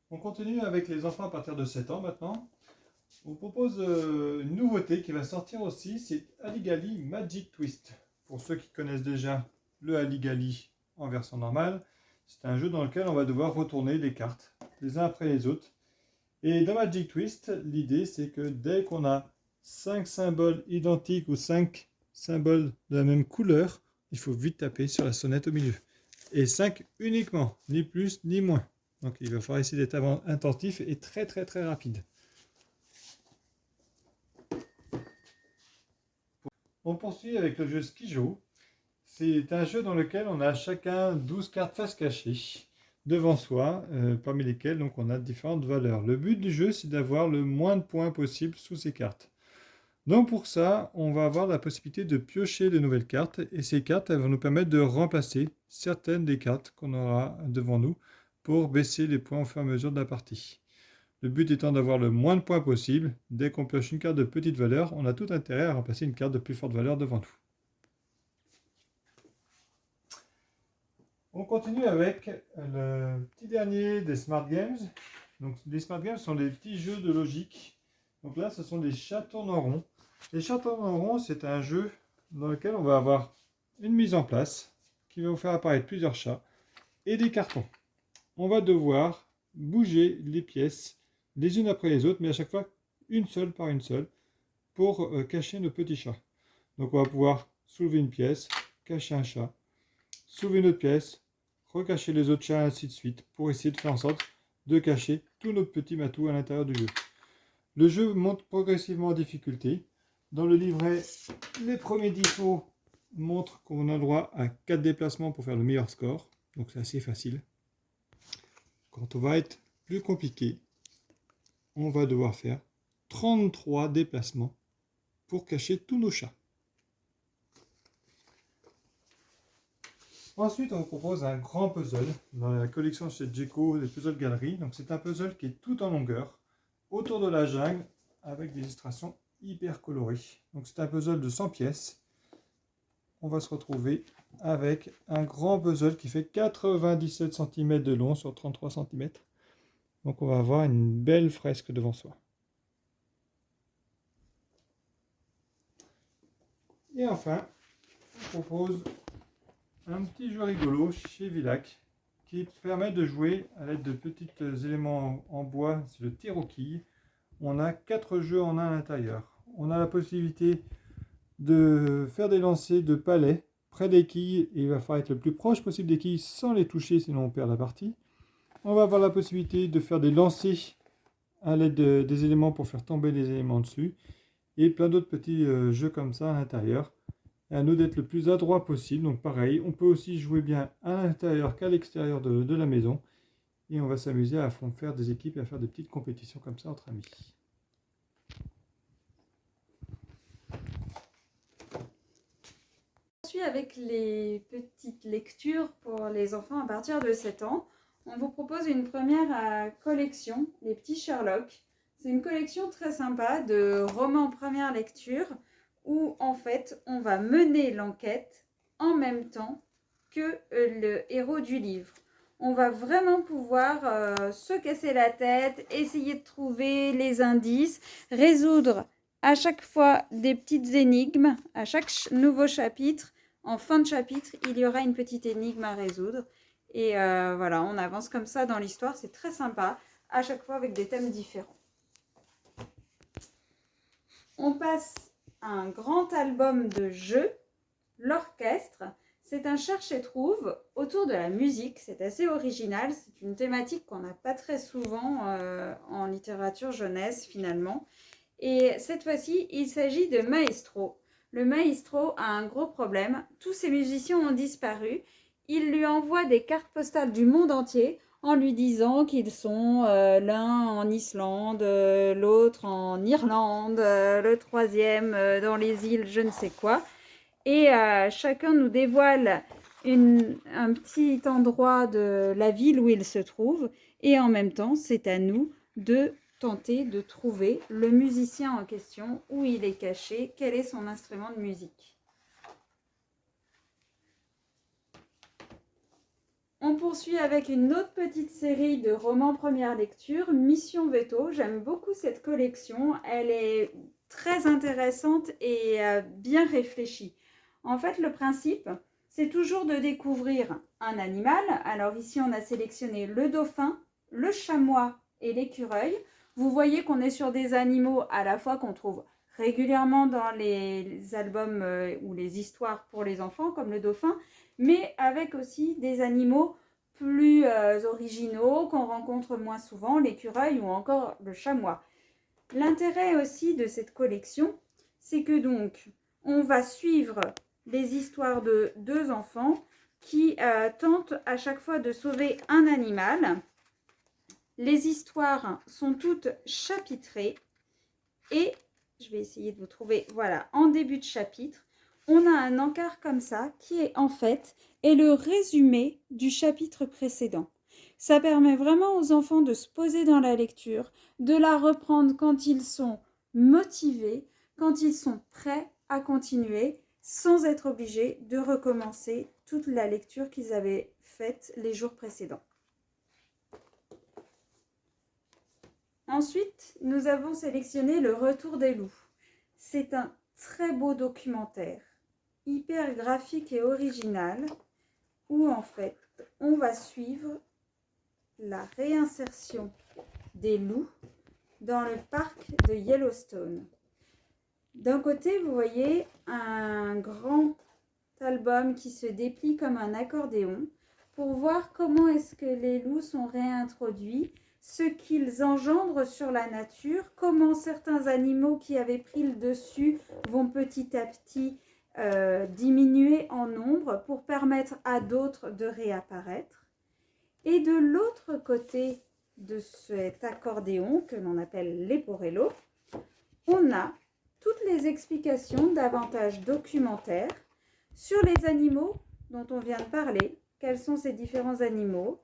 On continue avec les enfants à partir de 7 ans maintenant. On vous propose une nouveauté qui va sortir aussi, c'est Aligali Magic Twist. Pour ceux qui connaissent déjà le Aligali en version normale, c'est un jeu dans lequel on va devoir retourner des cartes les uns après les autres. Et dans Magic Twist, l'idée c'est que dès qu'on a 5 symboles identiques ou 5 symboles de la même couleur, il faut vite taper sur la sonnette au milieu. Et 5 uniquement, ni plus ni moins. Donc il va falloir essayer d'être attentif et très rapide. On poursuit avec le jeu Skijo. C'est un jeu dans lequel on a chacun 12 cartes face cachée devant soi, parmi lesquelles donc, on a différentes valeurs. Le but du jeu, c'est d'avoir le moins de points possible sous ces cartes. Donc pour ça, on va avoir la possibilité de piocher de nouvelles cartes, et ces cartes elles vont nous permettre de remplacer certaines des cartes qu'on aura devant nous pour baisser les points au fur et à mesure de la partie. Le but étant d'avoir le moins de points possible. Dès qu'on pioche une carte de petite valeur, on a tout intérêt à remplacer une carte de plus forte valeur devant nous. On continue avec le petit dernier des Smart Games. Donc, les Smart Games sont des petits jeux de logique. Donc là, ce sont des chats tournant rond. Les chats tournant rond, c'est un jeu dans lequel on va avoir une mise en place qui va vous faire apparaître plusieurs chats et des cartons. On va devoir bouger les pièces les unes après les autres, mais à chaque fois une seule par une seule pour cacher nos petits chats. Donc on va pouvoir soulever une pièce, cacher un chat, soulever une autre pièce, recacher les autres chats, ainsi de suite, pour essayer de faire en sorte de cacher tous nos petits matous à l'intérieur du jeu. Le jeu monte progressivement en difficulté. Dans le livret, les premiers défauts montrent qu'on a le droit à 4 déplacements pour faire le meilleur score. Donc c'est assez facile. Quand on va être plus compliqué, on va devoir faire 33 déplacements pour cacher tous nos chats. Ensuite, on vous propose un grand puzzle dans la collection chez Djeco des Puzzle Galeries. Donc c'est un puzzle qui est tout en longueur, autour de la jungle, avec des illustrations hyper colorées. Donc c'est un puzzle de 100 pièces. On va se retrouver avec un grand puzzle qui fait 97 cm de long sur 33 cm. Donc on va avoir une belle fresque devant soi. Et enfin, on propose un petit jeu rigolo chez Villac qui permet de jouer à l'aide de petits éléments en bois, c'est le tir aux quilles. On a 4 jeux en un à l'intérieur. On a la possibilité de faire des lancers de palets près des quilles, et il va falloir être le plus proche possible des quilles sans les toucher, sinon on perd la partie. On va avoir la possibilité de faire des lancers à l'aide des éléments pour faire tomber les éléments dessus, et plein d'autres petits jeux comme ça à l'intérieur. Et à nous d'être le plus adroit possible. Donc pareil, on peut aussi jouer bien à l'intérieur qu'à l'extérieur de la maison. Et on va s'amuser à faire des équipes et à faire des petites compétitions comme ça entre amis. Ensuite, avec les petites lectures pour les enfants à partir de 7 ans, on vous propose une première collection, les petits Sherlock. C'est une collection très sympa de romans première lecture où en fait on va mener l'enquête en même temps que le héros du livre. On va vraiment pouvoir se casser la tête, essayer de trouver les indices, résoudre à chaque fois des petites énigmes, à chaque nouveau chapitre. En fin de chapitre, il y aura une petite énigme à résoudre. Et voilà, on avance comme ça dans l'histoire. C'est très sympa, à chaque fois avec des thèmes différents. On passe à un grand album de jeux, l'orchestre. C'est un cherche et trouve autour de la musique. C'est assez original. C'est une thématique qu'on n'a pas très souvent en littérature jeunesse finalement. Et cette fois-ci, il s'agit de Maestro. Le maestro a un gros problème. Tous ses musiciens ont disparu. Il lui envoie des cartes postales du monde entier en lui disant qu'ils sont l'un en Islande, l'autre en Irlande, le troisième dans les îles je ne sais quoi. Et chacun nous dévoile un petit endroit de la ville où il se trouve. Et en même temps, c'est à nous de tenter de trouver le musicien en question, où il est caché, quel est son instrument de musique. On poursuit avec une autre petite série de romans première lecture, Mission Veto. J'aime beaucoup cette collection. Elle est très intéressante et bien réfléchie. En fait, le principe, c'est toujours de découvrir un animal. Alors ici, on a sélectionné le dauphin, le chamois et l'écureuil. Vous voyez qu'on est sur des animaux à la fois qu'on trouve régulièrement dans les albums ou les histoires pour les enfants, comme le dauphin, mais avec aussi des animaux plus originaux qu'on rencontre moins souvent, l'écureuil ou encore le chamois. L'intérêt aussi de cette collection, c'est que donc on va suivre les histoires de deux enfants qui tentent à chaque fois de sauver un animal. Les histoires sont toutes chapitrées et je vais essayer de vous trouver, voilà, en début de chapitre, on a un encart comme ça qui est en fait le résumé du chapitre précédent. Ça permet vraiment aux enfants de se poser dans la lecture, de la reprendre quand ils sont motivés, quand ils sont prêts à continuer, sans être obligés de recommencer toute la lecture qu'ils avaient faite les jours précédents. Ensuite, nous avons sélectionné Le Retour des loups. C'est un très beau documentaire, hyper graphique et original, où en fait, on va suivre la réinsertion des loups dans le parc de Yellowstone. D'un côté, vous voyez un grand album qui se déplie comme un accordéon pour voir comment est-ce que les loups sont réintroduits, ce qu'ils engendrent sur la nature, comment certains animaux qui avaient pris le dessus vont petit à petit diminuer en nombre pour permettre à d'autres de réapparaître. Et de l'autre côté de cet accordéon que l'on appelle Leporello, on a toutes les explications davantage documentaires sur les animaux dont on vient de parler, quels sont ces différents animaux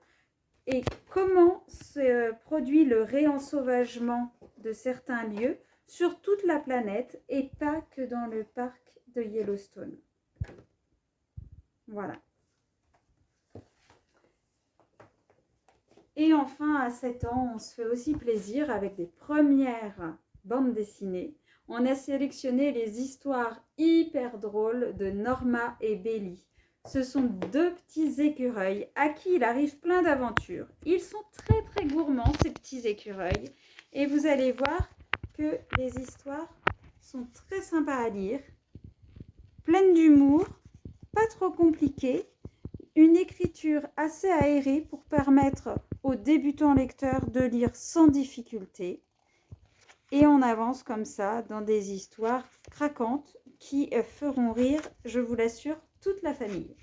et comment se produit le réensauvagement de certains lieux sur toute la planète et pas que dans le parc de Yellowstone. Voilà. Et enfin, à 7 ans, on se fait aussi plaisir avec des premières bandes dessinées. On a sélectionné les histoires hyper drôles de Norma et Belly. Ce sont deux petits écureuils à qui il arrive plein d'aventures. Ils sont très très gourmands, ces petits écureuils. Et vous allez voir que les histoires sont très sympas à lire, pleines d'humour, pas trop compliquées, une écriture assez aérée pour permettre aux débutants lecteurs de lire sans difficulté. Et on avance comme ça dans des histoires craquantes qui feront rire, je vous l'assure, toute la famille.